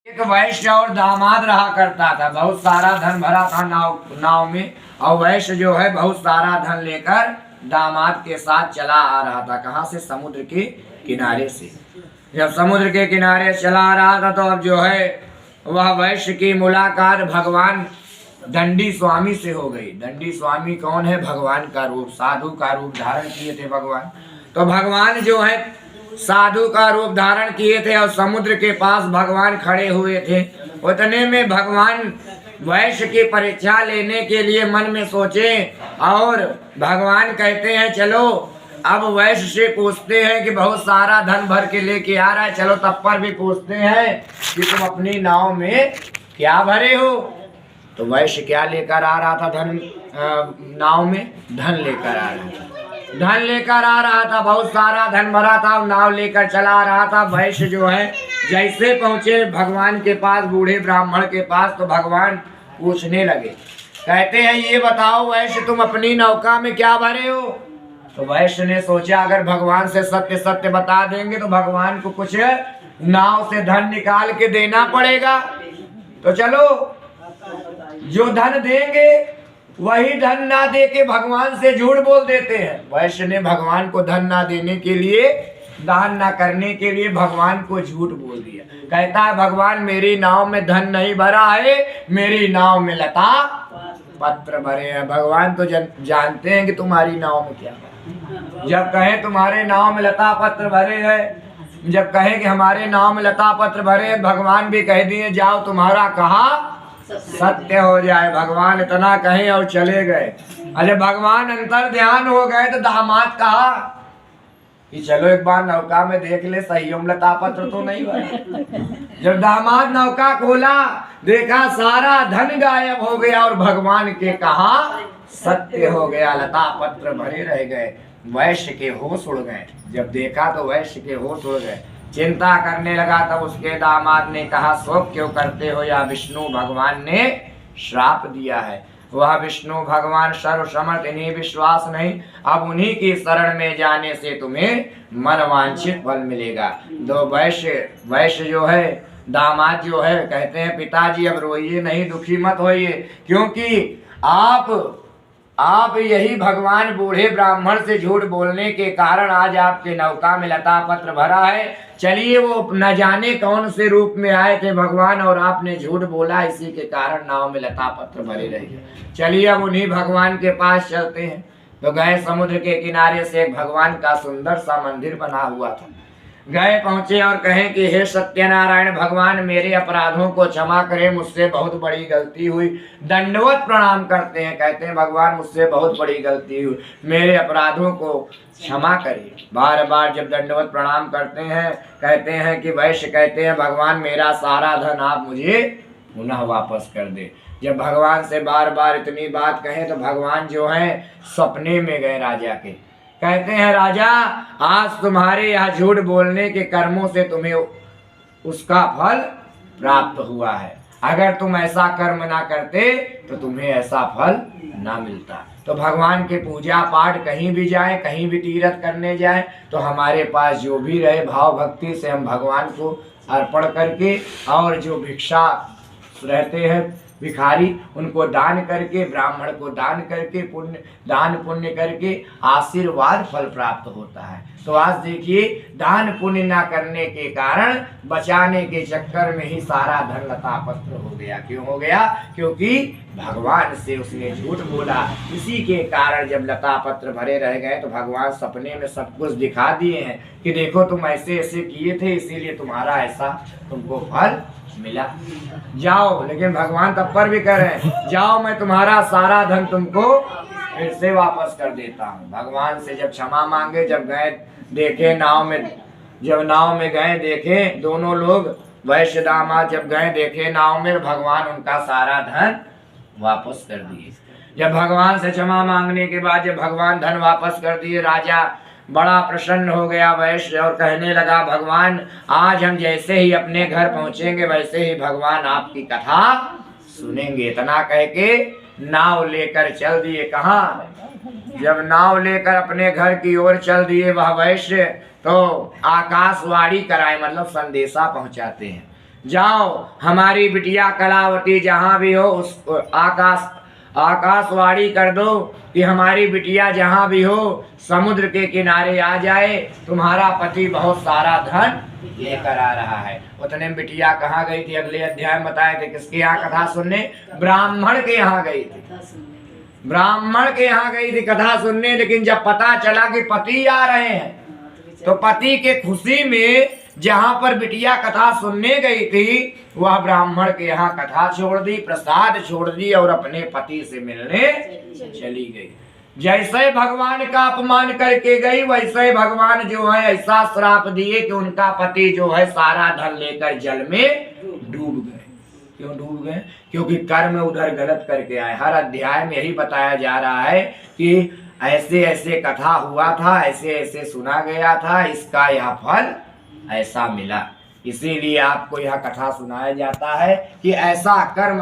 एक वैश्य और दामाद रहा करता था। बहुत सारा धन भरा था नाव में, और वैश्य जो है बहुत सारा धन लेकर दामाद के साथ चला आ रहा था। कहाँ से? समुद्र के किनारे से। जब समुद्र के किनारे चला आ रहा था तो अब जो है वह वैश्य की मुलाकात भगवान दंडी स्वामी से हो गई। दंडी स्वामी कौन है? भगवान का रूप, साधु का रूप धारण किए थे भगवान। तो भगवान जो है साधु का रूप धारण किए थे और समुद्र के पास भगवान खड़े हुए थे। उतने में भगवान वैश्य की परीक्षा लेने के लिए मन में सोचे और भगवान कहते हैं चलो अब वैश्य से पूछते हैं कि बहुत सारा धन भर के लेके आ रहा है, चलो तब पर भी पूछते हैं कि तुम अपनी नाव में क्या भरे हो। तो वैश्य क्या लेकर आ रहा था? धन, नाव में धन लेकर आ रहा था। धन लेकर आ रहा था, बहुत सारा धन भरा था, नाव लेकर चला आ रहा था। वैश्य जो है जैसे पहुंचे भगवान के पास, बूढ़े ब्राह्मण के पास, तो भगवान पूछने लगे, कहते हैं ये बताओ वैश्य तुम अपनी नौका में क्या भरे हो। तो वैश्य ने सोचा अगर भगवान से सत्य सत्य बता देंगे तो भगवान को कुछ नाव से धन निकाल के देना पड़ेगा। तो चलो जो धन देंगे वही धन ना दे के भगवान से झूठ बोल देते हैं। वैश्य ने भगवान को धन ना देने के लिए, दान ना करने के लिए भगवान को झूठ बोल दिया। कहता है भगवान मेरी नाव में धन नहीं भरा है, मेरी नाव में लता पत्र भरे हैं। भगवान तो जानते हैं कि तुम्हारी नाव में क्या है। जब कहे तुम्हारे नाव में लता पत्र भरे हैं, जब कहे कि हमारे नाव में लता पत्र भरे, भगवान भी कह दिए जाओ तुम्हारा कहा सत्य हो जाए। भगवान इतना कहे और चले गए। अरे भगवान अंतर ध्यान हो गए तो दामाद कहा कि चलो एक बार नौका में देख ले सही लता पत्र तो नहीं भरे। जब दामाद नौका खोला देखा सारा धन गायब हो गया और भगवान के कहा सत्य हो गया, लता पत्र भरे रह गए। वैश्य के होश उड़ गए। जब देखा तो वैश्य के होश उड़ गए, चिंता करने लगा। तब उसके दामाद ने कहा शोक क्यों करते हो, या विष्णु भगवान ने श्राप दिया है। वह विष्णु भगवान सर्वसमर्थ, इन्हीं विश्वास नहीं, अब उन्हीं की शरण में जाने से तुम्हें मनवांछित फल मिलेगा। दो वैश्य जो है दामाद जो है कहते हैं पिताजी अब रोइए नहीं, दुखी मत होइए, क्योंकि आप यही भगवान बूढ़े ब्राह्मण से झूठ बोलने के कारण आज आपके नौका में लता पत्र भरा है। चलिए वो न जाने कौन से रूप में आए थे भगवान और आपने झूठ बोला, इसी के कारण नाव में लता पत्र भरे रहे। चलिए अब उन्हीं भगवान के पास चलते हैं। तो गए, समुद्र के किनारे से एक भगवान का सुंदर सा मंदिर बना हुआ था। गए, पहुंचे और कहें कि हे सत्यनारायण भगवान मेरे अपराधों को क्षमा करें, मुझसे बहुत बड़ी गलती हुई। दंडवत प्रणाम करते हैं, कहते हैं भगवान मुझसे बहुत बड़ी गलती हुई, मेरे अपराधों को क्षमा करिए। बार बार जब दंडवत प्रणाम करते हैं कहते हैं कि वैश्य कहते हैं भगवान मेरा सारा धन आप मुझे पुनः वापस कर दे। जब भगवान से बार बार इतनी बात कहें तो भगवान जो है सपने में गए राजा के, कहते हैं राजा आज तुम्हारे यहाँ झूठ बोलने के कर्मों से तुम्हें उसका फल प्राप्त हुआ है। अगर तुम ऐसा कर्म ना करते तो तुम्हें ऐसा फल ना मिलता। तो भगवान के पूजा पाठ कहीं भी जाए, कहीं भी तीर्थ करने जाए तो हमारे पास जो भी रहे भाव भक्ति से हम भगवान को अर्पण करके, और जो भिक्षा रहते हैं भिखारी उनको दान करके, ब्राह्मण को दान करके, दान पुण्य करके आशीर्वाद फल प्राप्त होता है। तो आज देखिए दान पुण्य ना करने के कारण बचाने के चक्कर में ही सारा धन लता पत्र हो गया। क्यों हो गया? क्योंकि भगवान से उसने झूठ बोला। इसी के कारण जब लता पत्र भरे रह गए तो भगवान सपने में सब कुछ दिखा दिए हैं कि देखो तुम ऐसे ऐसे किए थे, इसीलिए तुम्हारा ऐसा तुमको फल मिला। जाओ, लेकिन भगवान तब पर भी कह रहे हैं जाओ मैं तुम्हारा सारा धन तुमको फिर से वापस कर देता हूँ। भगवान से जब क्षमा मांगे, जब गए देखे नाव में, जब नाव में गए देखे दोनों लोग वैश्य दामाद, जब गए देखे नाव में भगवान उनका सारा धन वापस कर दिए। जब भगवान से क्षमा मांगने के बाद जब भगवान धन वापस कर दिए, राजा बड़ा प्रसन्न हो गया वैश्य और कहने लगा भगवान आज हम जैसे ही अपने घर पहुंचेंगे वैसे ही भगवान आपकी कथा सुनेंगे। इतना कह के नाव लेकर चल दिए। कहाँ? जब नाव लेकर अपने घर की ओर चल दिए वह वैश्य, तो आकाशवाणी कराए मतलब संदेशा पहुंचाते हैं। जाओ हमारी बिटिया कलावती जहाँ भी हो उस आकाशवाणी कर दो कि हमारी बिटिया जहाँ भी हो समुद्र के किनारे आ जाए, तुम्हारा पति बहुत सारा धन लेकर आ रहा है। उतने में बिटिया कहाँ गई थी? अगले अध्याय में बताए थे किसके यहाँ कथा सुनने? ब्राह्मण के यहाँ गई थी। ब्राह्मण के यहाँ गई थी कथा सुनने, लेकिन जब पता चला कि पति आ रहे हैं तो पति के खुशी में जहाँ पर बिटिया कथा सुनने गई थी वह ब्राह्मण के यहाँ कथा छोड़ दी, प्रसाद छोड़ दी और अपने पति से मिलने चली गई। जैसे भगवान का अपमान करके गई वैसे भगवान जो है ऐसा श्राप दिए कि उनका पति जो है सारा धन लेकर जल में डूब गए। क्यों डूब गए? क्योंकि कर्म उधर गलत करके आए। हर अध्याय में यही बताया जा रहा है कि ऐसे ऐसे कथा हुआ था, ऐसे ऐसे सुना गया था, इसका यह फल ऐसा मिला। इसीलिए आपको यह कथा सुनाया जाता है कि ऐसा कर्म